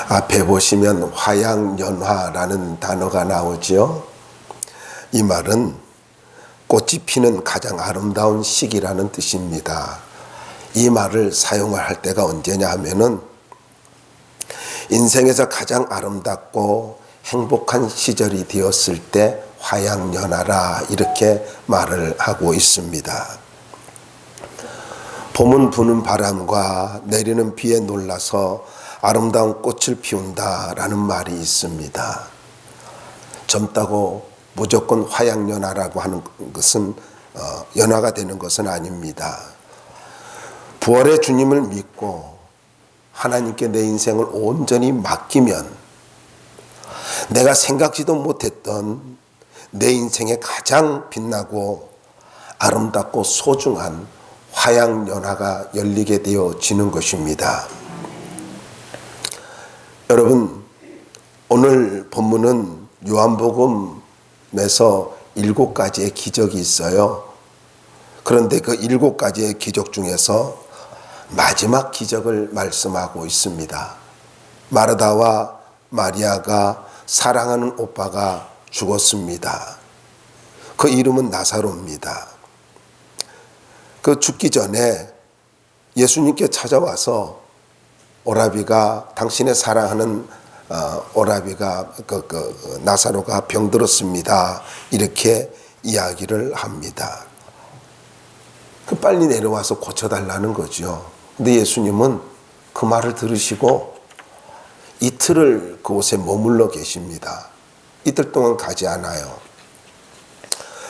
앞에 보시면 화양연화라는 단어가 나오죠. 이 말은 꽃이 피는 가장 아름다운 시기라는 뜻입니다. 이 말을 사용할 때가 언제냐 하면은 인생에서 가장 아름답고 행복한 시절이 되었을 때 화양연화라 이렇게 말을 하고 있습니다. 봄은 부는 바람과 내리는 비에 놀라서 아름다운 꽃을 피운다라는 말이 있습니다. 젊다고 무조건 화양연화라고 하는 것은 연화가 되는 것은 아닙니다. 부활의 주님을 믿고 하나님께 내 인생을 온전히 맡기면 내가 생각지도 못했던 내 인생에 가장 빛나고 아름답고 소중한 화양연화가 열리게 되어지는 것입니다. 여러분, 오늘 본문은 요한복음에서 7가지의 기적이 있어요. 그런데 그 7가지의 기적 중에서 마지막 기적을 말씀하고 있습니다. 마르다와 마리아가 사랑하는 오빠가 죽었습니다. 그 이름은 나사로입니다. 그 죽기 전에 예수님께 찾아와서 오라비가 당신의 사랑하는 오라비가 나사로가 병들었습니다. 이렇게 이야기를 합니다. 빨리 내려와서 고쳐달라는 거죠. 근데 예수님은 그 말을 들으시고 이틀을 그곳에 머물러 계십니다. 이틀 동안 가지 않아요.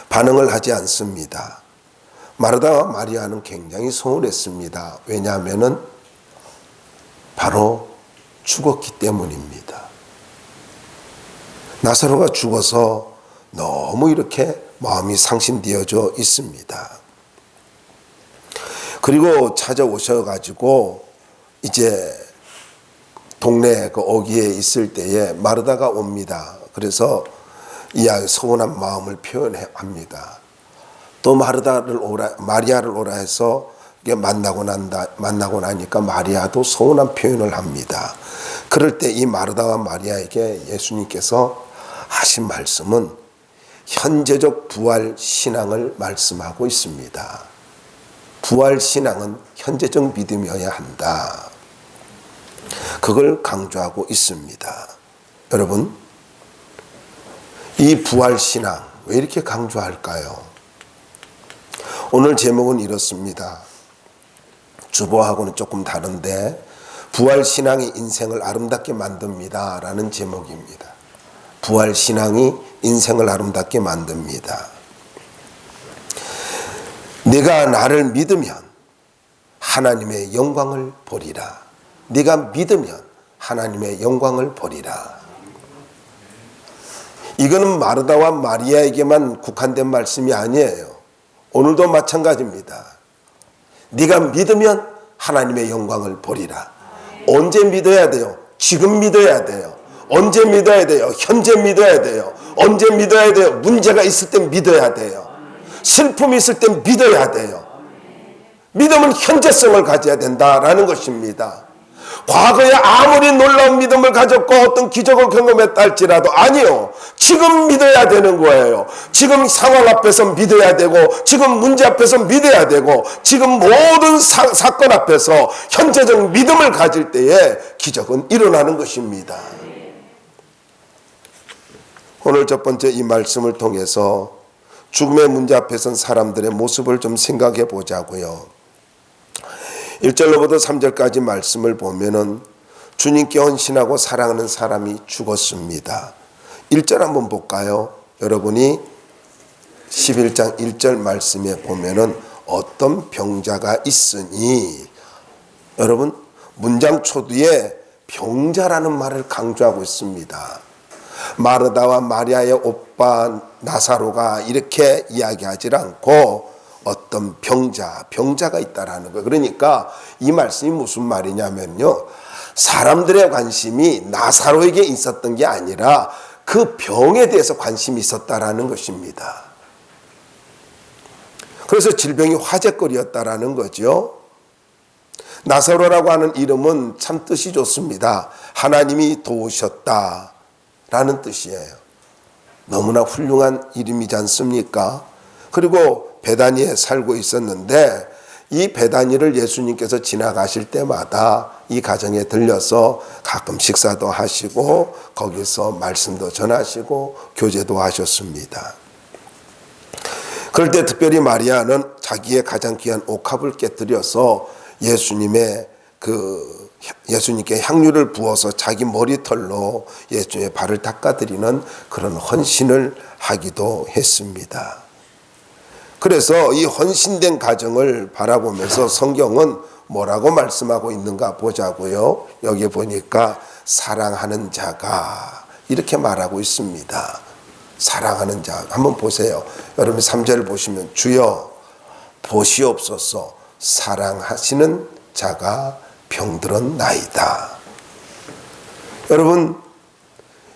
반응을 하지 않습니다. 마르다와 마리아는 굉장히 서운했습니다. 왜냐하면은 바로 죽었기 때문입니다. 나사로가 죽어서 너무 이렇게 마음이 상심되어져 있습니다. 그리고 찾아오셔가지고 이제 동네 그 어귀에 있을 때에 마르다가 옵니다. 그래서 서운한 마음을 표현합니다. 또 마리아를 오라 해서 만나고 나니까 마리아도 서운한 표현을 합니다. 그럴 때 이 마르다와 마리아에게 예수님께서 하신 말씀은 현재적 부활 신앙을 말씀하고 있습니다. 부활 신앙은 현재적 믿음이어야 한다. 그걸 강조하고 있습니다. 여러분, 이 부활 신앙 왜 이렇게 강조할까요? 오늘 제목은 이렇습니다. 주보하고는 조금 다른데 부활 신앙이 인생을 아름답게 만듭니다 라는 제목입니다. 부활 신앙이 인생을 아름답게 만듭니다. 네가 나를 믿으면 하나님의 영광을 보리라. 네가 믿으면 하나님의 영광을 보리라. 이거는 마르다와 마리아에게만 국한된 말씀이 아니에요. 오늘도 마찬가지입니다. 네가 믿으면 하나님의 영광을 보리라. 언제 믿어야 돼요? 지금 믿어야 돼요. 언제 믿어야 돼요? 현재 믿어야 돼요. 언제 믿어야 돼요? 문제가 있을 때 믿어야 돼요. 슬픔이 있을 때 믿어야 돼요. 믿음은 현재성을 가져야 된다라는 것입니다. 과거에 아무리 놀라운 믿음을 가졌고 어떤 기적을 경험했다 할지라도 아니요. 지금 믿어야 되는 거예요. 지금 상황 앞에서 믿어야 되고 지금 문제 앞에서 믿어야 되고 지금 모든 사건 앞에서 현재적 믿음을 가질 때에 기적은 일어나는 것입니다. 오늘 첫 번째 이 말씀을 통해서 죽음의 문제 앞에 선 사람들의 모습을 좀 생각해 보자고요. 1절로부터 3절까지 말씀을 보면은 주님께 헌신하고 사랑하는 사람이 죽었습니다. 1절 한번 볼까요? 여러분이 11장 1절 말씀에 보면은 어떤 병자가 있으니, 여러분 문장 초두에 병자라는 말을 강조하고 있습니다. 마르다와 마리아의 오빠 나사로가 이렇게 이야기하지 않고 어떤 병자가 있다라는 거예요. 그러니까 이 말씀이 무슨 말이냐면요. 사람들의 관심이 나사로에게 있었던 게 아니라 그 병에 대해서 관심이 있었다라는 것입니다. 그래서 질병이 화제거리였다라는 거죠. 나사로라고 하는 이름은 참 뜻이 좋습니다. 하나님이 도우셨다 라는 뜻이에요. 너무나 훌륭한 이름이지 않습니까? 그리고 베다니에 살고 있었는데 이 베다니를 예수님께서 지나가실 때마다 이 가정에 들려서 가끔 식사도 하시고 거기서 말씀도 전하시고 교제도 하셨습니다. 그럴 때 특별히 마리아는 자기의 가장 귀한 옥합을 깨뜨려서 예수님께 향유를 부어서 자기 머리털로 예수님의 발을 닦아드리는 그런 헌신을 하기도 했습니다. 그래서 이 헌신된 가정을 바라보면서 성경은 뭐라고 말씀하고 있는가 보자고요. 여기 보니까 사랑하는 자가 이렇게 말하고 있습니다. 사랑하는 자 한번 보세요. 여러분 3절 보시면 주여 보시옵소서 사랑하시는 자가 병들었나이다. 여러분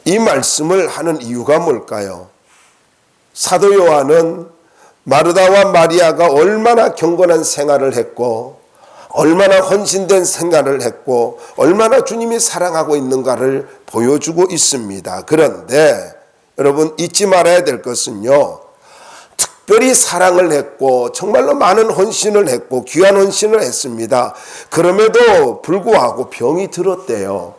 이 말씀을 하는 이유가 뭘까요? 사도 요한은 마르다와 마리아가 얼마나 경건한 생활을 했고 얼마나 헌신된 생활을 했고 얼마나 주님이 사랑하고 있는가를 보여주고 있습니다. 그런데 여러분 잊지 말아야 될 것은요, 특별히 사랑을 했고 정말로 많은 헌신을 했고 귀한 헌신을 했습니다. 그럼에도 불구하고 병이 들었대요.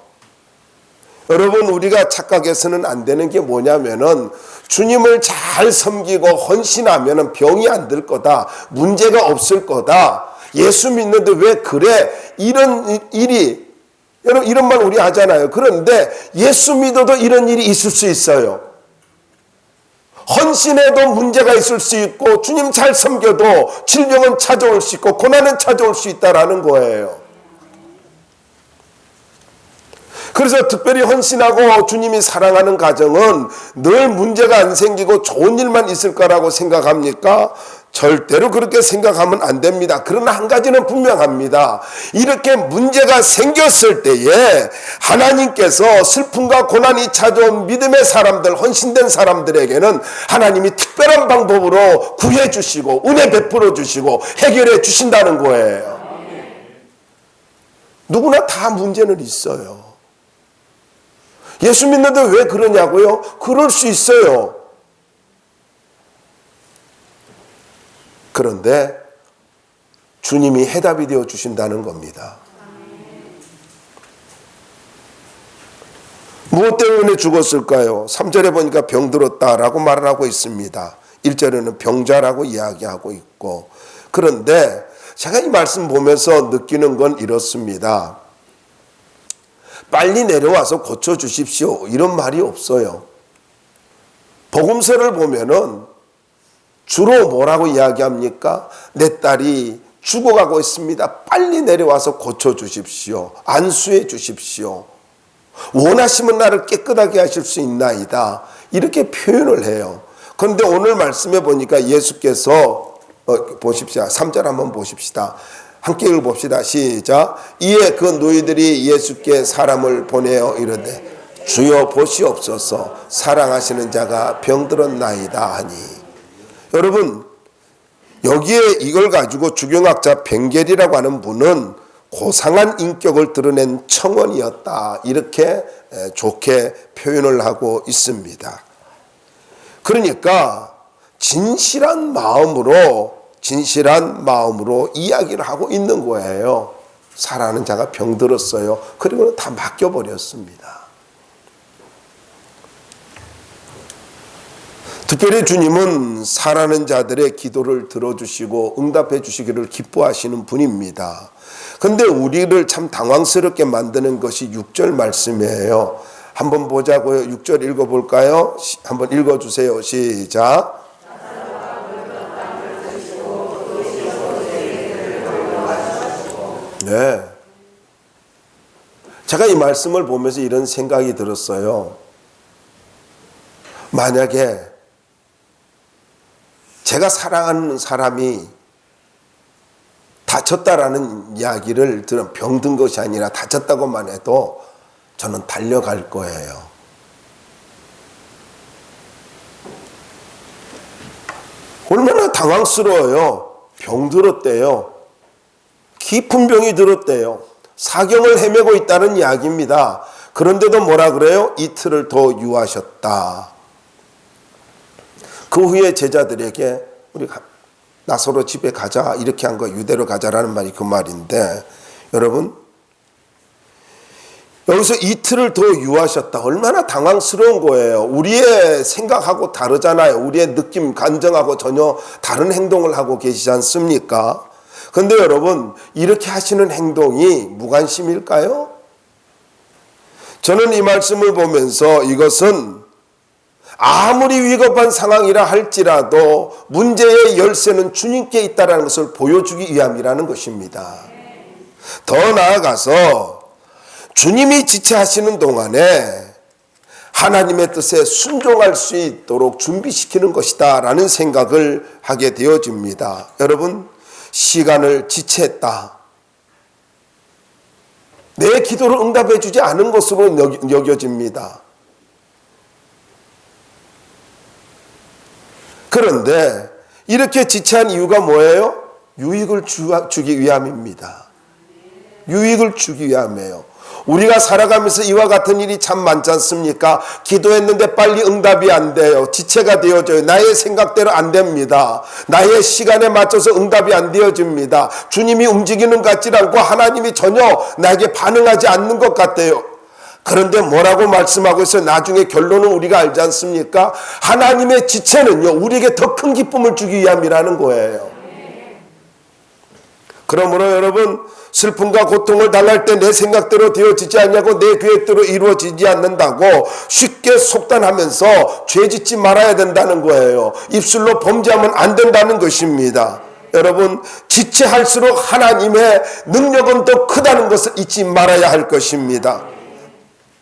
여러분 우리가 착각해서는 안 되는 게 뭐냐면은 주님을 잘 섬기고 헌신하면은 병이 안 들 거다, 문제가 없을 거다, 예수 믿는데 왜 그래, 이런 일이, 여러분 이런 말 우리 하잖아요. 그런데 예수 믿어도 이런 일이 있을 수 있어요. 헌신에도 문제가 있을 수 있고 주님 잘 섬겨도 질병은 찾아올 수 있고 고난은 찾아올 수 있다라는 거예요. 그래서 특별히 헌신하고 주님이 사랑하는 가정은 늘 문제가 안 생기고 좋은 일만 있을 거라고 생각합니까? 절대로 그렇게 생각하면 안 됩니다. 그러나 한 가지는 분명합니다. 이렇게 문제가 생겼을 때에 하나님께서 슬픔과 고난이 찾아온 믿음의 사람들, 헌신된 사람들에게는 하나님이 특별한 방법으로 구해 주시고 은혜 베풀어 주시고 해결해 주신다는 거예요. 누구나 다 문제는 있어요. 예수 믿는데 왜 그러냐고요? 그럴 수 있어요. 그런데 주님이 해답이 되어 주신다는 겁니다. 무엇 때문에 죽었을까요? 3절에 보니까 병들었다라고 말을 하고 있습니다. 1절에는 병자라고 이야기하고 있고, 그런데 제가 이 말씀 보면서 느끼는 건 이렇습니다. 빨리 내려와서 고쳐주십시오 이런 말이 없어요. 복음서를 보면은 주로 뭐라고 이야기합니까? 내 딸이 죽어가고 있습니다. 빨리 내려와서 고쳐주십시오. 안수해 주십시오. 원하시면 나를 깨끗하게 하실 수 있나이다. 이렇게 표현을 해요. 그런데 오늘 말씀해 보니까 예수께서 보십시오. 3절 한번 보십시다. 함께 읽어봅시다. 시작. 이에 그 노이들이 예수께 사람을 보내어 이르되 주여 보시옵소서 사랑하시는 자가 병들었나이다 하니. 여러분 여기에 이걸 가지고 주경학자 벵겔이라고 하는 분은 고상한 인격을 드러낸 청원이었다 이렇게 좋게 표현을 하고 있습니다. 그러니까 진실한 마음으로 이야기를 하고 있는 거예요. 사랑하는 자가 병들었어요. 그리고 다 맡겨버렸습니다. 특별히 주님은 사랑하는 자들의 기도를 들어주시고 응답해 주시기를 기뻐하시는 분입니다. 그런데 우리를 참 당황스럽게 만드는 것이 6절 말씀이에요. 한번 보자고요. 6절 읽어볼까요? 한번 읽어주세요. 시작. 네. 제가 이 말씀을 보면서 이런 생각이 들었어요. 만약에 제가 사랑하는 사람이 다쳤다라는 이야기를 들은, 병든 것이 아니라 다쳤다고만 해도 저는 달려갈 거예요. 얼마나 당황스러워요. 병들었대요. 깊은 병이 들었대요. 사경을 헤매고 있다는 이야기입니다. 그런데도 뭐라 그래요? 이틀을 더 유하셨다. 그 후에 제자들에게 우리 나사로 집에 가자 이렇게 한 거, 유대로 가자라는 말이 그 말인데, 여러분 여기서 이틀을 더 유하셨다. 얼마나 당황스러운 거예요. 우리의 생각하고 다르잖아요. 우리의 느낌, 감정하고 전혀 다른 행동을 하고 계시지 않습니까? 그런데 여러분, 이렇게 하시는 행동이 무관심일까요? 저는 이 말씀을 보면서 이것은 아무리 위급한 상황이라 할지라도 문제의 열쇠는 주님께 있다는 것을 보여주기 위함이라는 것입니다. 더 나아가서 주님이 지체하시는 동안에 하나님의 뜻에 순종할 수 있도록 준비시키는 것이다 라는 생각을 하게 되어집니다. 여러분, 시간을 지체했다. 내 기도를 응답해 주지 않은 것으로 여겨집니다. 그런데 이렇게 지체한 이유가 뭐예요? 유익을 주기 위함입니다. 유익을 주기 위함이에요. 우리가 살아가면서 이와 같은 일이 참 많지 않습니까? 기도했는데 빨리 응답이 안 돼요. 지체가 되어져요. 나의 생각대로 안 됩니다. 나의 시간에 맞춰서 응답이 안 되어집니다. 주님이 움직이는 것 같지 않고 하나님이 전혀 나에게 반응하지 않는 것 같아요. 그런데 뭐라고 말씀하고 있어요? 나중에 결론은 우리가 알지 않습니까? 하나님의 지체는요, 우리에게 더 큰 기쁨을 주기 위함이라는 거예요. 그러므로 여러분, 슬픔과 고통을 당할 때 내 생각대로 되어지지 않냐고, 내 계획대로 이루어지지 않는다고 쉽게 속단하면서 죄짓지 말아야 된다는 거예요. 입술로 범죄하면 안 된다는 것입니다. 여러분, 지체할수록 하나님의 능력은 더 크다는 것을 잊지 말아야 할 것입니다.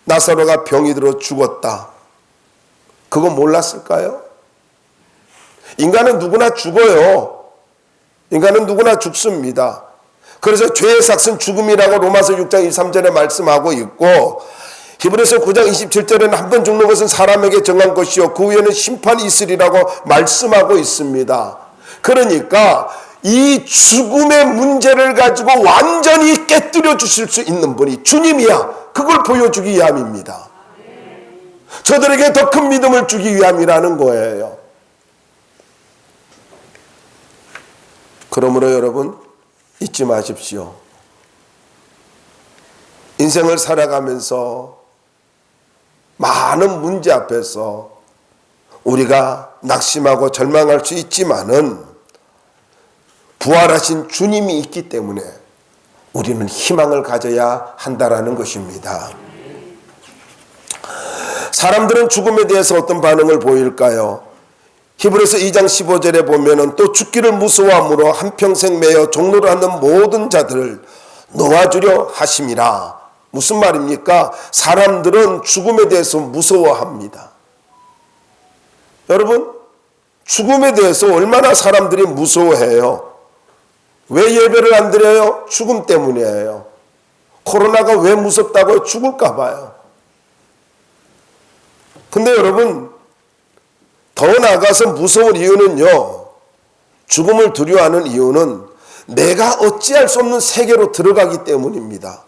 나사로가 병이 들어 죽었다. 그거 몰랐을까요? 인간은 누구나 죽어요. 인간은 누구나 죽습니다. 그래서 죄의 삭은 죽음이라고 로마서 6장 23절에 말씀하고 있고, 히브리서 9장 27절에는 한 번 죽는 것은 사람에게 정한 것이요 그 후에는 심판이 있으리라고 말씀하고 있습니다. 그러니까 이 죽음의 문제를 가지고 완전히 깨뜨려 주실 수 있는 분이 주님이야. 그걸 보여주기 위함입니다. 저들에게 더 큰 믿음을 주기 위함이라는 거예요. 그러므로 여러분, 잊지 마십시오. 인생을 살아가면서 많은 문제 앞에서 우리가 낙심하고 절망할 수 있지만은 부활하신 주님이 있기 때문에 우리는 희망을 가져야 한다라는 것입니다. 사람들은 죽음에 대해서 어떤 반응을 보일까요? 히브리서 2장 15절에 보면은 또 죽기를 무서워함으로 한평생 매여 종로를 하는 모든 자들을 놓아주려 하심이라. 무슨 말입니까? 사람들은 죽음에 대해서 무서워합니다. 여러분, 죽음에 대해서 얼마나 사람들이 무서워해요? 왜 예배를 안 드려요? 죽음 때문이에요. 코로나가 왜 무섭다고요? 죽을까 봐요. 근데 여러분, 더 나아가서 무서운 이유는요, 죽음을 두려워하는 이유는 내가 어찌할 수 없는 세계로 들어가기 때문입니다.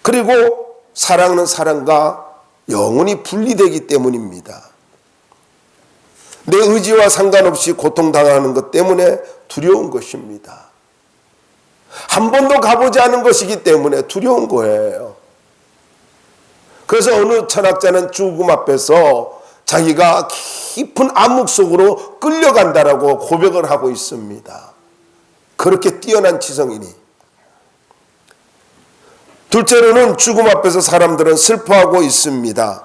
그리고 사랑하는 사람과 영원히 분리되기 때문입니다. 내 의지와 상관없이 고통당하는 것 때문에 두려운 것입니다. 한 번도 가보지 않은 것이기 때문에 두려운 거예요. 그래서 어느 철학자는 죽음 앞에서 자기가 깊은 암흑 속으로 끌려간다라고 고백을 하고 있습니다. 그렇게 뛰어난 지성인이. 둘째로는 죽음 앞에서 사람들은 슬퍼하고 있습니다.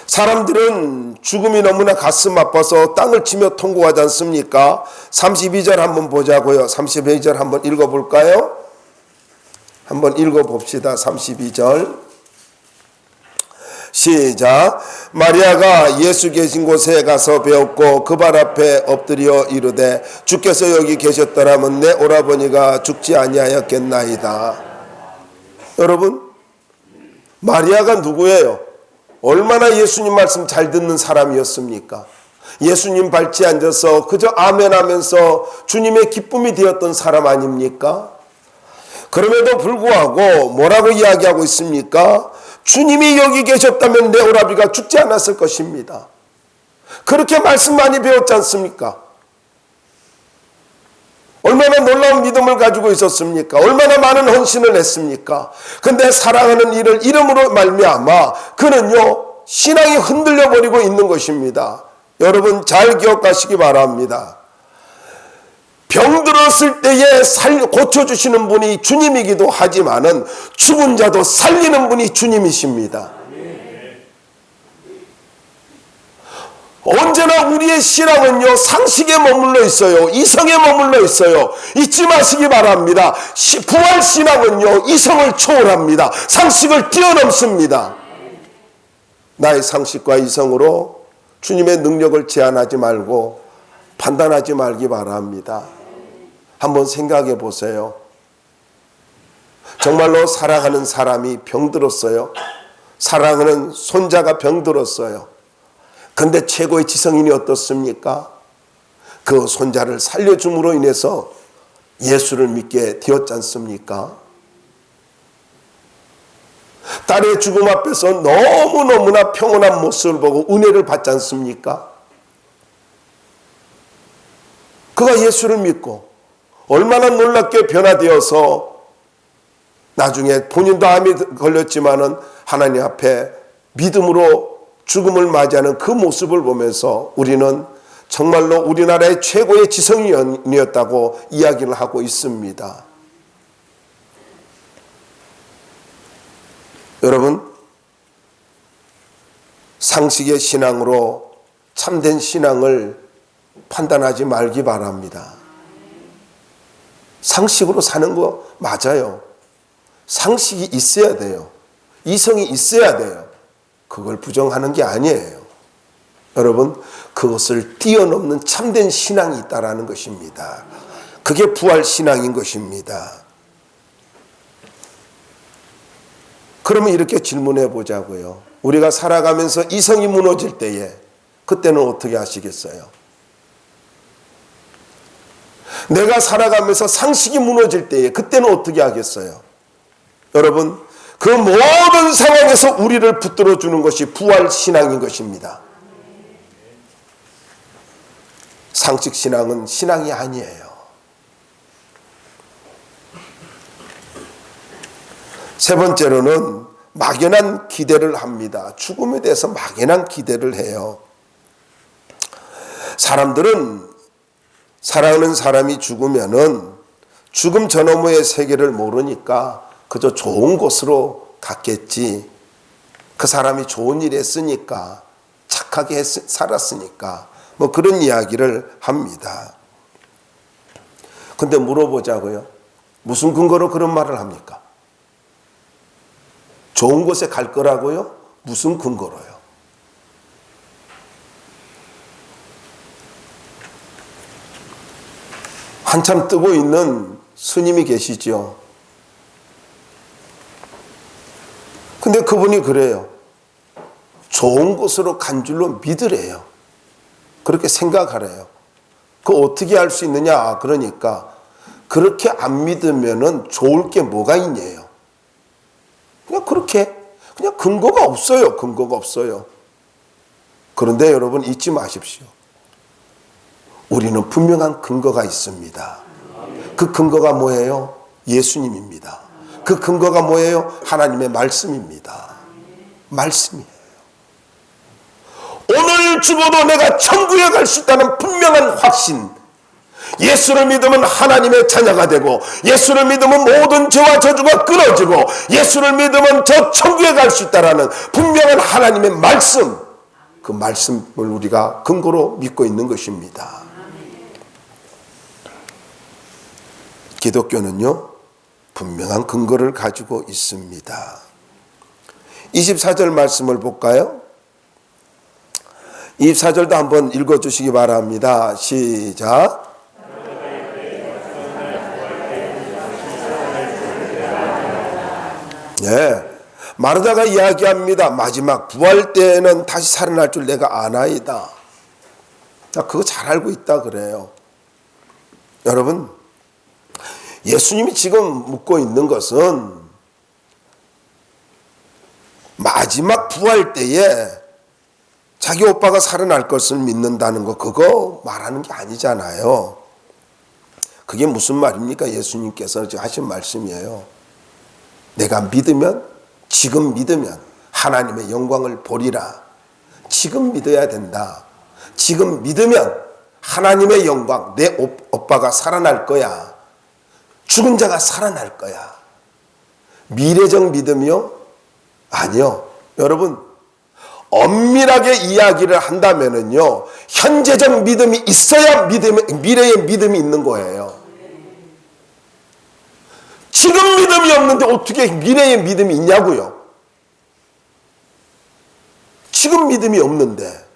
사람들은 죽음이 너무나 가슴 아파서 땅을 치며 통곡하지 않습니까? 32절 한번 보자고요. 32절 한번 읽어볼까요? 한번 읽어봅시다. 32절 시작. 마리아가 예수 계신 곳에 가서 배웠고 그 발 앞에 엎드려 이르되 주께서 여기 계셨더라면 내 오라버니가 죽지 아니하였겠나이다. 여러분, 마리아가 누구예요? 얼마나 예수님 말씀 잘 듣는 사람이었습니까? 예수님 발치에 앉아서 그저 아멘 하면서 주님의 기쁨이 되었던 사람 아닙니까? 그럼에도 불구하고 뭐라고 이야기하고 있습니까? 주님이 여기 계셨다면 내 오라비가 죽지 않았을 것입니다. 그렇게 말씀 많이 배웠지 않습니까? 얼마나 놀라운 믿음을 가지고 있었습니까? 얼마나 많은 헌신을 했습니까? 근데 사랑하는 이를 이름으로 말미암아 그는요 신앙이 흔들려 버리고 있는 것입니다. 여러분 잘 기억하시기 바랍니다. 병들었을 때에 고쳐주시는 분이 주님이기도 하지만은 죽은 자도 살리는 분이 주님이십니다. 언제나 우리의 신앙은요 상식에 머물러 있어요. 이성에 머물러 있어요. 잊지 마시기 바랍니다. 부활신앙은요 이성을 초월합니다. 상식을 뛰어넘습니다. 나의 상식과 이성으로 주님의 능력을 제한하지 말고 판단하지 말기 바랍니다. 한번 생각해 보세요. 정말로 사랑하는 사람이 병들었어요. 사랑하는 손자가 병들었어요. 근데 최고의 지성인이 어떻습니까? 그 손자를 살려줌으로 인해서 예수를 믿게 되었지 않습니까? 딸의 죽음 앞에서 너무너무나 평온한 모습을 보고 은혜를 받지 않습니까? 그가 예수를 믿고 얼마나 놀랍게 변화되어서 나중에 본인도 암이 걸렸지만은 하나님 앞에 믿음으로 죽음을 맞이하는 그 모습을 보면서 우리는 정말로 우리나라의 최고의 지성인이었다고 이야기를 하고 있습니다. 여러분, 상식의 신앙으로 참된 신앙을 판단하지 말기 바랍니다. 상식으로 사는 거 맞아요. 상식이 있어야 돼요. 이성이 있어야 돼요. 그걸 부정하는 게 아니에요. 여러분, 그것을 뛰어넘는 참된 신앙이 있다라는 것입니다. 그게 부활 신앙인 것입니다. 그러면 이렇게 질문해 보자고요. 우리가 살아가면서 이성이 무너질 때에 그때는 어떻게 하시겠어요? 내가 살아가면서 상식이 무너질 때에 그때는 어떻게 하겠어요? 여러분, 그 모든 상황에서 우리를 붙들어 주는 것이 부활 신앙인 것입니다. 상식 신앙은 신앙이 아니에요. 세 번째로는 막연한 기대를 합니다. 죽음에 대해서 막연한 기대를 해요. 사람들은 사랑하는 사람이 죽으면은 죽음 저 너머의 세계를 모르니까 그저 좋은 곳으로 갔겠지. 그 사람이 좋은 일 했으니까, 착하게 살았으니까, 뭐 그런 이야기를 합니다. 근데 물어보자고요. 무슨 근거로 그런 말을 합니까? 좋은 곳에 갈 거라고요? 무슨 근거로요? 한참 뜨고 있는 스님이 계시죠. 근데 그분이 그래요. 좋은 곳으로 간 줄로 믿으래요. 그렇게 생각하래요. 그거 어떻게 할 수 있느냐? 그러니까 그렇게 안 믿으면은 좋을 게 뭐가 있냐요. 그냥 그렇게 그냥 근거가 없어요. 근거가 없어요. 그런데 여러분 잊지 마십시오. 우리는 분명한 근거가 있습니다. 그 근거가 뭐예요? 예수님입니다. 그 근거가 뭐예요? 하나님의 말씀입니다. 말씀이에요. 오늘 죽어도 내가 천국에 갈 수 있다는 분명한 확신. 예수를 믿으면 하나님의 자녀가 되고, 예수를 믿으면 모든 죄와 저주가 끊어지고, 예수를 믿으면 저 천국에 갈 수 있다는 분명한 하나님의 말씀. 그 말씀을 우리가 근거로 믿고 있는 것입니다. 기독교는요, 분명한 근거를 가지고 있습니다. 24절 말씀을 볼까요? 24절도 한번 읽어주시기 바랍니다. 시작. 네, 마르다가 이야기합니다. 마지막 부활 때는 다시 살아날 줄 내가 아나이다. 나 그거 잘 알고 있다 그래요. 여러분, 예수님이 지금 묻고 있는 것은 마지막 부활 때에 자기 오빠가 살아날 것을 믿는다는 거, 그거 말하는 게 아니잖아요. 그게 무슨 말입니까? 예수님께서 하신 말씀이에요. 내가 믿으면, 지금 믿으면 하나님의 영광을 보리라. 지금 믿어야 된다. 지금 믿으면 하나님의 영광, 내 오빠가 살아날 거야. 죽은 자가 살아날 거야. 미래적 믿음이요? 아니요. 여러분, 엄밀하게 이야기를 한다면은요, 현재적 믿음이 있어야 미래의 믿음이 있는 거예요. 지금 믿음이 없는데 어떻게 미래의 믿음이 있냐고요? 지금 믿음이 없는데.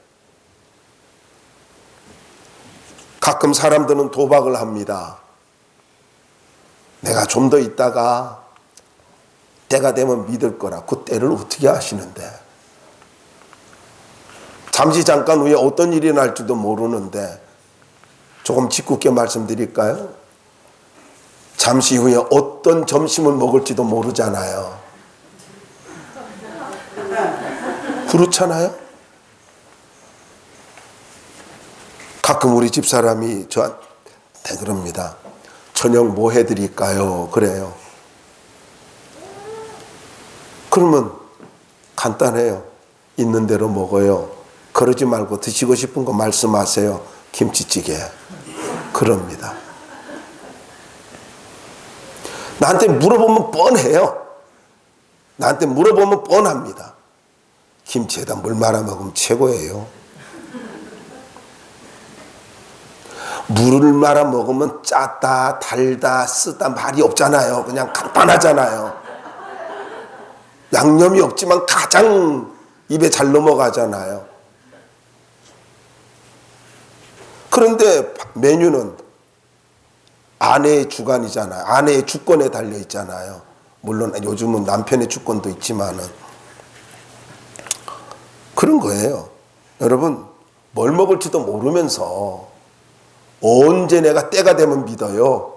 가끔 사람들은 도박을 합니다. 내가 좀 더 있다가 때가 되면 믿을 거라. 그 때를 어떻게 아시는데? 잠시 잠깐 후에 어떤 일이 날지도 모르는데, 조금 짓궂게 말씀드릴까요? 잠시 후에 어떤 점심을 먹을지도 모르잖아요. 그렇잖아요? 가끔 우리 집사람이 저한테 그럽니다. 저녁 뭐 해드릴까요? 그래요. 그러면 간단해요. 있는 대로 먹어요. 그러지 말고 드시고 싶은 거 말씀하세요. 김치찌개. 그럽니다. 나한테 물어보면 뻔해요. 나한테 물어보면 뻔합니다. 김치에다 물 말아 먹으면 최고예요. 물을 말아 먹으면 짜다, 달다, 쓰다 말이 없잖아요. 그냥 간단하잖아요. 양념이 없지만 가장 입에 잘 넘어가잖아요. 그런데 메뉴는 아내의 주관이잖아요. 아내의 주권에 달려 있잖아요. 물론 요즘은 남편의 주권도 있지만은 그런 거예요. 여러분, 뭘 먹을지도 모르면서 언제 내가 때가 되면 믿어요?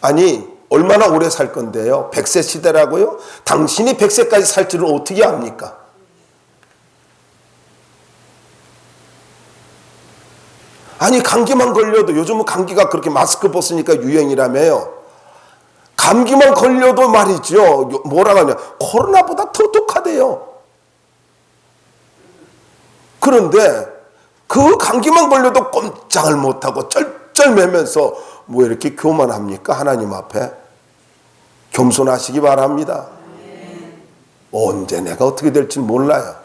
아니, 얼마나 오래 살 건데요? 100세 시대라고요? 당신이 100세까지 살지를 어떻게 압니까? 아니, 감기만 걸려도, 요즘은 감기가 그렇게 마스크 벗으니까 유행이라며요. 감기만 걸려도 말이죠. 뭐라고 하냐. 코로나보다 더 독하대요. 그런데 그 감기만 걸려도 꼼짝을 못하고 쩔쩔매면서 뭐 이렇게 교만합니까? 하나님 앞에. 겸손하시기 바랍니다. 언제 내가 어떻게 될지 몰라요.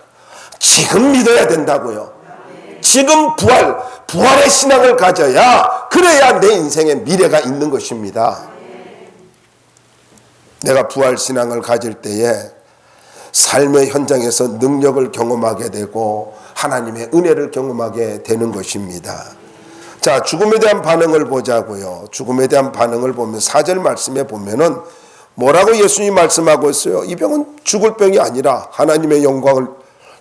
지금 믿어야 된다고요. 지금 부활의 신앙을 가져야, 그래야 내 인생에 미래가 있는 것입니다. 내가 부활 신앙을 가질 때에 삶의 현장에서 능력을 경험하게 되고 하나님의 은혜를 경험하게 되는 것입니다. 자, 죽음에 대한 반응을 보자고요. 죽음에 대한 반응을 보면 4절 말씀에 보면은 뭐라고 예수님이 말씀하고 있어요? 이 병은 죽을 병이 아니라 하나님의 영광을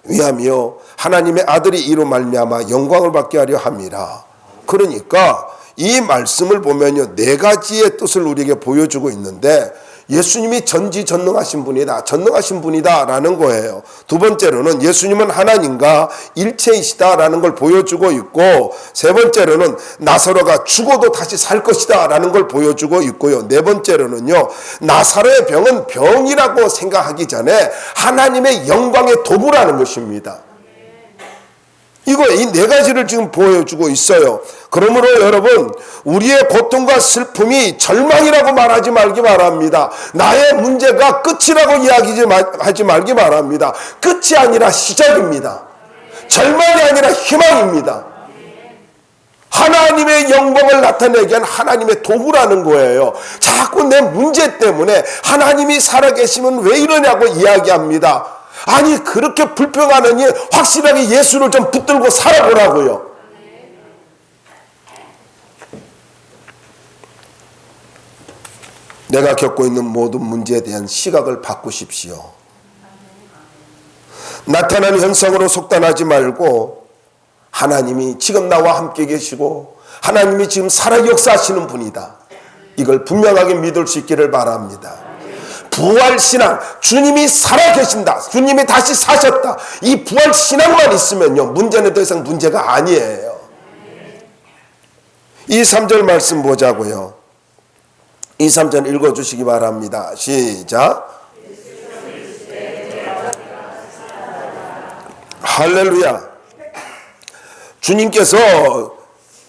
위하며 하나님의 아들이 이로 말미암아 영광을 받게 하려 함이라. 그러니까 이 말씀을 보면요, 네 가지의 뜻을 우리에게 보여주고 있는데, 예수님이 전지전능하신 분이다, 전능하신 분이다라는 거예요. 두 번째로는 예수님은 하나님과 일체이시다라는 걸 보여주고 있고, 세 번째로는 나사로가 죽어도 다시 살 것이다라는 걸 보여주고 있고요. 네 번째로는요, 나사로의 병은 병이라고 생각하기 전에 하나님의 영광의 도구라는 것입니다. 이거 이 네 가지를 지금 보여주고 있어요. 그러므로 여러분, 우리의 고통과 슬픔이 절망이라고 말하지 말기 바랍니다. 나의 문제가 끝이라고 이야기하지 말기 바랍니다. 끝이 아니라 시작입니다. 절망이 아니라 희망입니다. 하나님의 영광을 나타내게 한 하나님의 도구라는 거예요. 자꾸 내 문제 때문에 하나님이 살아계시면 왜 이러냐고 이야기합니다. 아니, 그렇게 불평하느니 확실하게 예수를 좀 붙들고 살아보라고요. 내가 겪고 있는 모든 문제에 대한 시각을 바꾸십시오. 나타나는 현상으로 속단하지 말고 하나님이 지금 나와 함께 계시고 하나님이 지금 살아 역사하시는 분이다. 이걸 분명하게 믿을 수 있기를 바랍니다. 부활신앙, 주님이 살아계신다, 주님이 다시 사셨다, 이 부활신앙만 있으면요 문제는 더 이상 문제가 아니에요. 이 3절 말씀 보자고요. 이 3절 읽어주시기 바랍니다. 시작. 할렐루야. 주님께서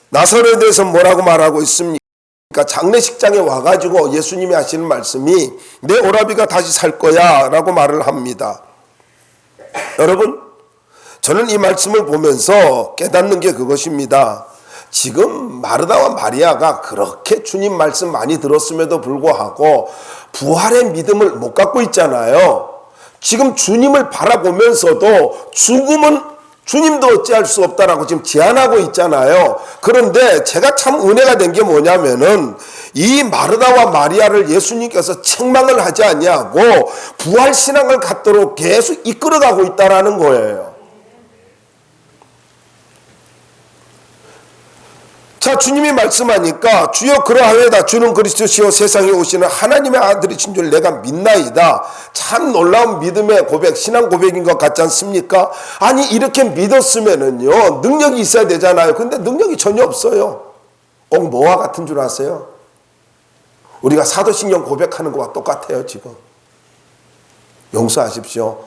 나사렛에서 뭐라고 말하고 있습니까? 장례식장에 와가지고 예수님이 하시는 말씀이 내 오라비가 다시 살 거야 라고 말을 합니다. 여러분, 저는 이 말씀을 보면서 깨닫는 게 그것입니다. 지금 마르다와 마리아가 그렇게 주님 말씀 많이 들었음에도 불구하고 부활의 믿음을 못 갖고 있잖아요. 지금 주님을 바라보면서도 죽음은 주님도 어찌할 수 없다라고 지금 제안하고 있잖아요. 그런데 제가 참 은혜가 된 게 뭐냐면은 이 마르다와 마리아를 예수님께서 책망을 하지 아니하고 부활신앙을 갖도록 계속 이끌어가고 있다라는 거예요. 자, 주님이 말씀하니까 주여 그러하여다 주는 그리스도시요 세상에 오시는 하나님의 아들이신 줄 내가 믿나이다. 참 놀라운 믿음의 고백, 신앙 고백인 것 같지 않습니까? 아니 이렇게 믿었으면은요 능력이 있어야 되잖아요. 근데 능력이 전혀 없어요. 꼭 뭐와 같은 줄 아세요? 우리가 사도신경 고백하는 것과 똑같아요. 지금 용서하십시오.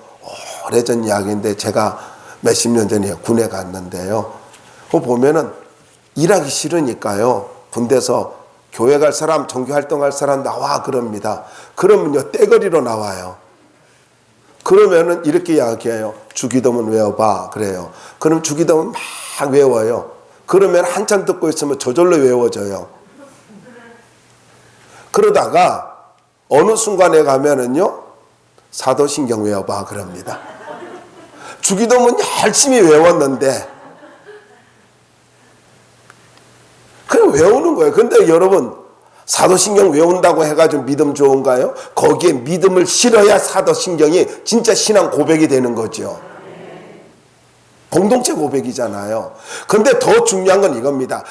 오래전 이야기인데 제가 몇십 년 전에 군에 갔는데요, 그거 보면은 일하기 싫으니까요 군대에서 교회 갈 사람, 종교활동할 사람 나와 그럽니다. 그러면요 떼거리로 나와요. 그러면은 이렇게 이야기해요. 주기도문 외워봐 그래요. 그럼 주기도문 막 외워요. 그러면 한참 듣고 있으면 저절로 외워져요. 그러다가 어느 순간에 가면은요 사도신경 외워봐 그럽니다. 주기도문 열심히 외웠는데 그냥 외우는 거예요. 근데 여러분, 사도신경 외운다고 해가지고 믿음 좋은가요? 거기에 믿음을 실어야 사도신경이 진짜 신앙 고백이 되는 거죠. 공동체 고백이잖아요. 근데 더 중요한 건 이겁니다.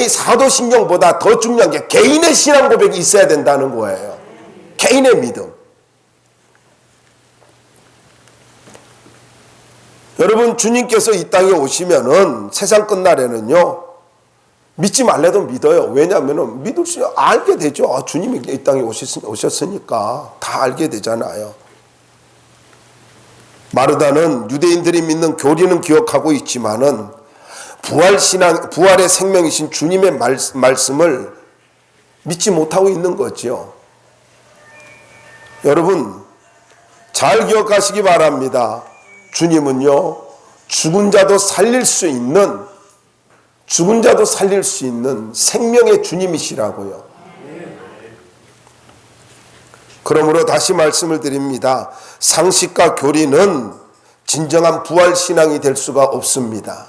사도신경보다 더 중요한 게 개인의 신앙 고백이 있어야 된다는 거예요. 개인의 믿음. 여러분, 주님께서 이 땅에 오시면은 세상 끝날에는요 믿지 말래도 믿어요. 왜냐하면 믿을 수 알게 되죠. 주님이 이 땅에 오셨으니까 다 알게 되잖아요. 마르다는 유대인들이 믿는 교리는 기억하고 있지만은 부활의 생명이신 주님의 말씀을 믿지 못하고 있는 거죠. 여러분 잘 기억하시기 바랍니다. 주님은요 죽은 자도 살릴 수 있는 생명의 주님이시라고요. 그러므로 다시 말씀을 드립니다. 상식과 교리는 진정한 부활신앙이 될 수가 없습니다.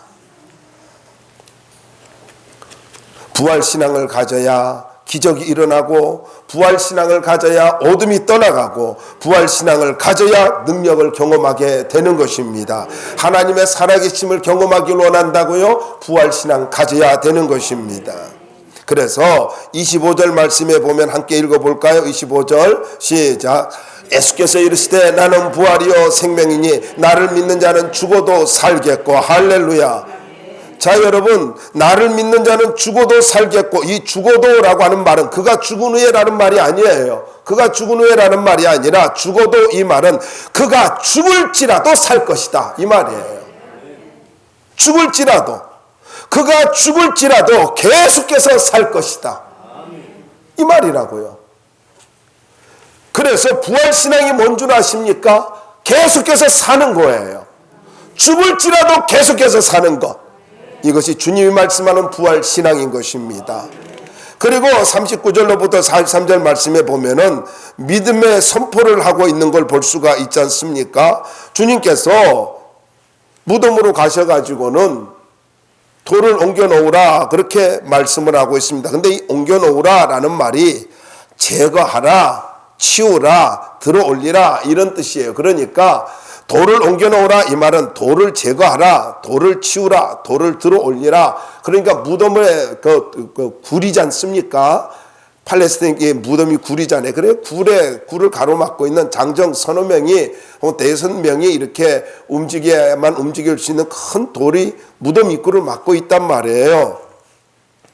부활신앙을 가져야 기적이 일어나고, 부활신앙을 가져야 어둠이 떠나가고, 부활신앙을 가져야 능력을 경험하게 되는 것입니다. 하나님의 살아계심을 경험하길 원한다고요? 부활신앙 가져야 되는 것입니다. 그래서 25절 말씀에 보면 함께 읽어볼까요? 25절 시작. 예수께서 이르시되 나는 부활이요 생명이니 나를 믿는 자는 죽어도 살겠고. 할렐루야. 자, 여러분, 나를 믿는 자는 죽어도 살겠고, 이 죽어도라고 하는 말은 그가 죽은 후에라는 말이 아니에요. 그가 죽은 후에라는 말이 아니라, 죽어도 이 말은 그가 죽을지라도 살 것이다 이 말이에요. 죽을지라도, 그가 죽을지라도 계속해서 살 것이다 이 말이라고요. 그래서 부활신앙이 뭔 줄 아십니까? 계속해서 사는 거예요. 죽을지라도 계속해서 사는 것, 이것이 주님이 말씀하는 부활신앙인 것입니다. 그리고 39절로부터 43절 말씀에 보면은 믿음의 선포를 하고 있는 걸 볼 수가 있지 않습니까? 주님께서 무덤으로 가셔가지고는 돌을 옮겨 놓으라 그렇게 말씀을 하고 있습니다. 근데 이 옮겨 놓으라 라는 말이 제거하라, 치우라, 들어 올리라 이런 뜻이에요. 그러니까 돌을 옮겨놓으라 이 말은 돌을 제거하라, 돌을 치우라, 돌을 들어 올리라. 그러니까 무덤에 그 굴이지 않습니까? 팔레스타인의 무덤이 굴이잖아요. 그래 굴을 가로막고 있는 장정 서너 명이 대여섯 명이 이렇게 움직여야만 움직일 수 있는 큰 돌이 무덤 입구를 막고 있단 말이에요.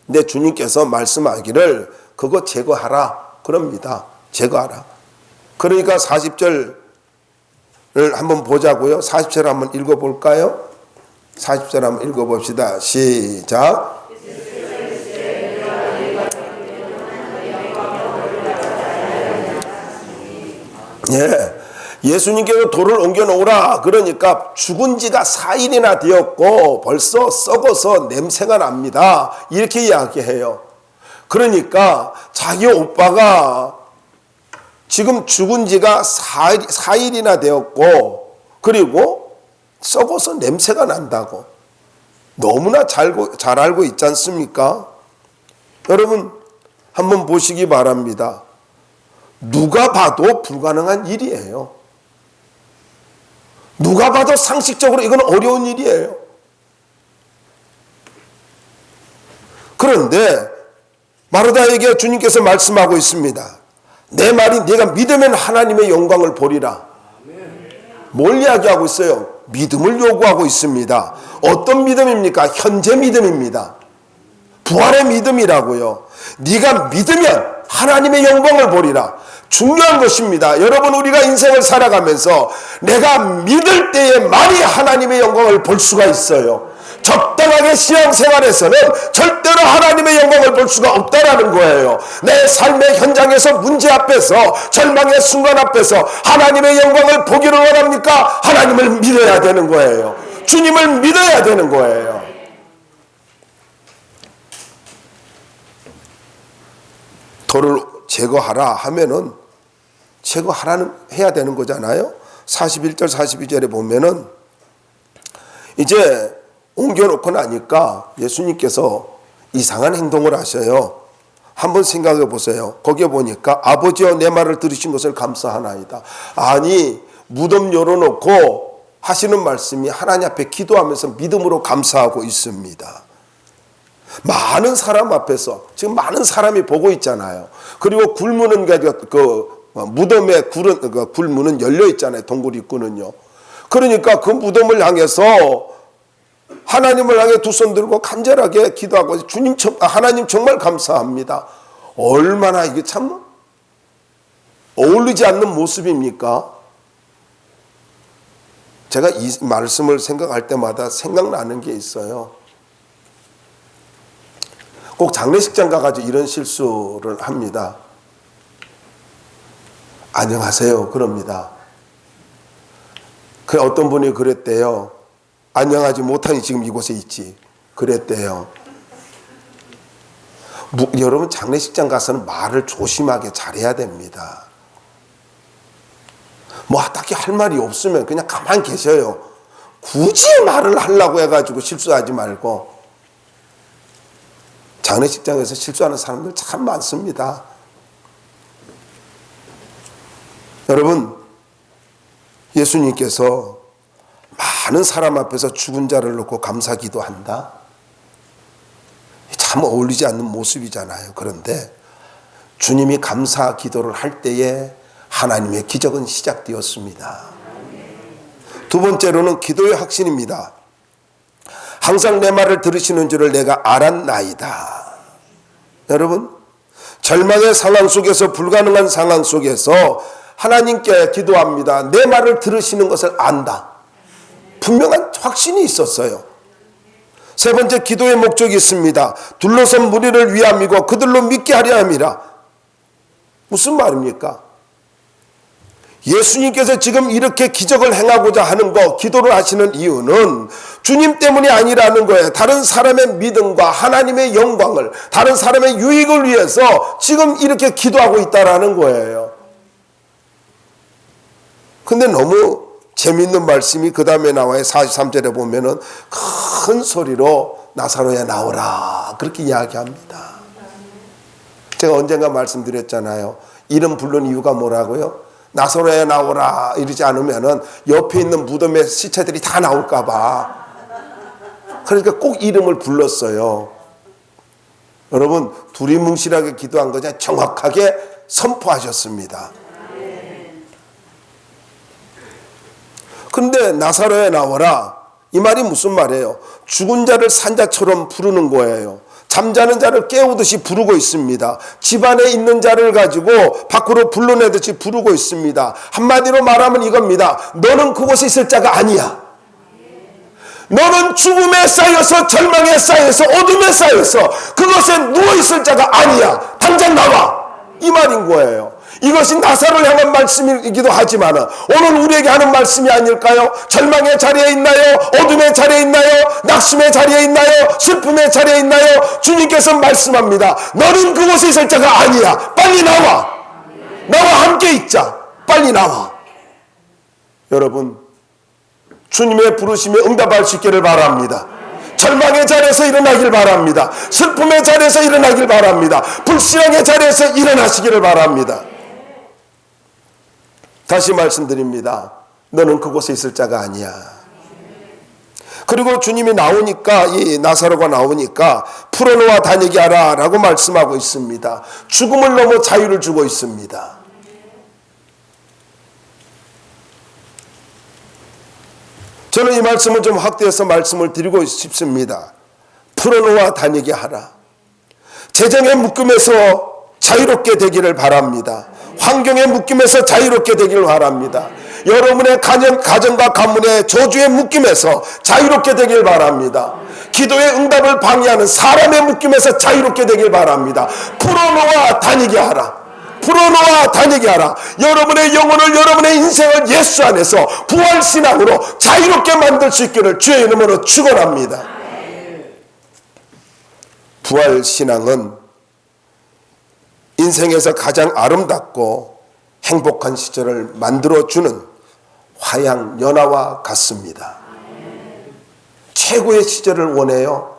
근데 주님께서 말씀하기를 그거 제거하라 그럽니다. 제거하라. 그러니까 40절을 한번 보자고요. 40절 한번 읽어볼까요? 40절 한번 읽어봅시다. 시작. 예, 예수님께서 돌을 옮겨놓으라 그러니까 죽은 지가 4일이나 되었고 벌써 썩어서 냄새가 납니다. 이렇게 이야기해요. 그러니까 자기 오빠가 지금 죽은 지가 4일이나 되었고 그리고 썩어서 냄새가 난다고 너무나 잘 알고 있지 않습니까? 여러분 한번 보시기 바랍니다. 누가 봐도 불가능한 일이에요. 누가 봐도 상식적으로 이건 어려운 일이에요. 그런데 마르다에게 주님께서 말씀하고 있습니다. 내 말이 네가 믿으면 하나님의 영광을 보리라. 뭘 이야기하고 있어요? 믿음을 요구하고 있습니다. 어떤 믿음입니까? 현재 믿음입니다. 부활의 믿음이라고요. 네가 믿으면 하나님의 영광을 보리라. 중요한 것입니다. 여러분 우리가 인생을 살아가면서 내가 믿을 때에만이 하나님의 영광을 볼 수가 있어요. 적당하게 신앙생활에서는 절대로 하나님의 영광을 볼 수가 없다라는 거예요. 내 삶의 현장에서 문제 앞에서 절망의 순간 앞에서 하나님의 영광을 보기를 원합니까? 하나님을 믿어야 되는 거예요. 주님을 믿어야 되는 거예요. 돌을 제거하라 하면은 제거하라는 해야 되는 거잖아요. 41절 42절에 보면은 이제 옮겨놓고 나니까 예수님께서 이상한 행동을 하셔요. 한번 생각해 보세요. 거기에 보니까 아버지여 내 말을 들으신 것을 감사하나이다. 아니 무덤 열어놓고 하시는 말씀이 하나님 앞에 기도하면서 믿음으로 감사하고 있습니다. 많은 사람 앞에서 지금 많은 사람이 보고 있잖아요. 그리고 굴무는 그 무덤에 굴무는 열려 있잖아요. 동굴 입구는요. 그러니까 그 무덤을 향해서 하나님을 향해 두 손 들고 간절하게 기도하고 주님 하나님 정말 감사합니다. 얼마나 이게 참 어울리지 않는 모습입니까? 제가 이 말씀을 생각할 때마다 생각나는 게 있어요. 꼭 장례식장 가가지고 이런 실수를 합니다. 안녕하세요 그럽니다. 그 어떤 분이 그랬대요. 안녕하지 못하니 지금 이곳에 있지 그랬대요. 여러분 장례식장 가서는 말을 조심하게 잘해야 됩니다. 뭐 딱히 할 말이 없으면 그냥 가만히 계셔요. 굳이 말을 하려고 해가지고 실수하지 말고. 장례식장에서 실수하는 사람들 참 많습니다. 여러분 예수님께서 많은 사람 앞에서 죽은 자를 놓고 감사 기도한다. 참 어울리지 않는 모습이잖아요. 그런데 주님이 감사 기도를 할 때에 하나님의 기적은 시작되었습니다. 두 번째로는 기도의 확신입니다. 항상 내 말을 들으시는 줄을 내가 알았나이다. 여러분 절망의 상황 속에서 불가능한 상황 속에서 하나님께 기도합니다. 내 말을 들으시는 것을 안다. 분명한 확신이 있었어요. 세 번째 기도의 목적이 있습니다. 둘러선 무리를 위함이고 그들로 믿게 하려 함이라. 무슨 말입니까? 예수님께서 지금 이렇게 기적을 행하고자 하는 거, 기도를 하시는 이유는 주님 때문이 아니라는 거예요. 다른 사람의 믿음과 하나님의 영광을, 다른 사람의 유익을 위해서 지금 이렇게 기도하고 있다라는 거예요. 근데 너무 재미있는 말씀이 그 다음에 나와요. 43절에 보면은 큰 소리로 나사로야 나오라 그렇게 이야기합니다. 제가 언젠가 말씀드렸잖아요. 이름 부른 이유가 뭐라고요? 나사로야 나오라 이러지 않으면은 옆에 있는 무덤에 시체들이 다 나올까 봐. 그러니까 꼭 이름을 불렀어요. 여러분, 두리뭉실하게 기도한 거냐? 정확하게 선포하셨습니다. 그런데 나사로야 나오라, 이 말이 무슨 말이에요? 죽은 자를 산 자처럼 부르는 거예요. 잠자는 자를 깨우듯이 부르고 있습니다. 집안에 있는 자를 가지고 밖으로 불러내듯이 부르고 있습니다. 한마디로 말하면 이겁니다. 너는 그곳에 있을 자가 아니야. 너는 죽음에 쌓여서, 절망에 쌓여서, 어둠에 쌓여서 그것에 누워있을 자가 아니야. 당장 나와. 이 말인 거예요. 이것이 나사로를 향한 말씀이기도 하지만 오늘 우리에게 하는 말씀이 아닐까요? 절망의 자리에 있나요? 어둠의 자리에 있나요? 낙심의 자리에 있나요? 슬픔의 자리에 있나요? 주님께서 말씀합니다. 너는 그곳에 있을 자가 아니야. 빨리 나와. 나와 함께 있자. 빨리 나와. 여러분, 주님의 부르심에 응답할 수 있기를 바랍니다. 절망의 자리에서 일어나길 바랍니다. 슬픔의 자리에서 일어나길 바랍니다. 불신앙의 자리에서 일어나시기를 바랍니다. 다시 말씀드립니다. 너는 그곳에 있을 자가 아니야. 그리고 주님이 나오니까, 이 나사로가 나오니까 풀어놓아 다니게 하라 라고 말씀하고 있습니다. 죽음을 넘어 자유를 주고 있습니다. 저는 이 말씀을 좀 확대해서 말씀을 드리고 싶습니다. 풀어놓아 다니게 하라. 재정의 묶임에서 자유롭게 되기를 바랍니다. 환경의 묶임에서 자유롭게 되기를 바랍니다. 여러분의 가정과 가문의 저주의 묶임에서 자유롭게 되길 바랍니다. 기도의 응답을 방해하는 사람의 묶임에서 자유롭게 되길 바랍니다. 풀어놓아 다니게 하라. 풀어놓아 다니게 하라. 여러분의 영혼을, 여러분의 인생을 예수 안에서 부활신앙으로 자유롭게 만들 수 있기를 주의 이름으로 축원합니다. 부활신앙은 인생에서 가장 아름답고 행복한 시절을 만들어주는 화양연화와 같습니다. 최고의 시절을 원해요.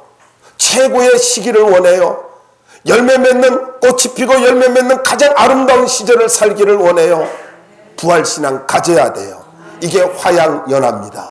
최고의 시기를 원해요. 열매 맺는, 꽃이 피고 열매 맺는 가장 아름다운 시절을 살기를 원해요. 부활신앙 가져야 돼요. 이게 화양연화입니다.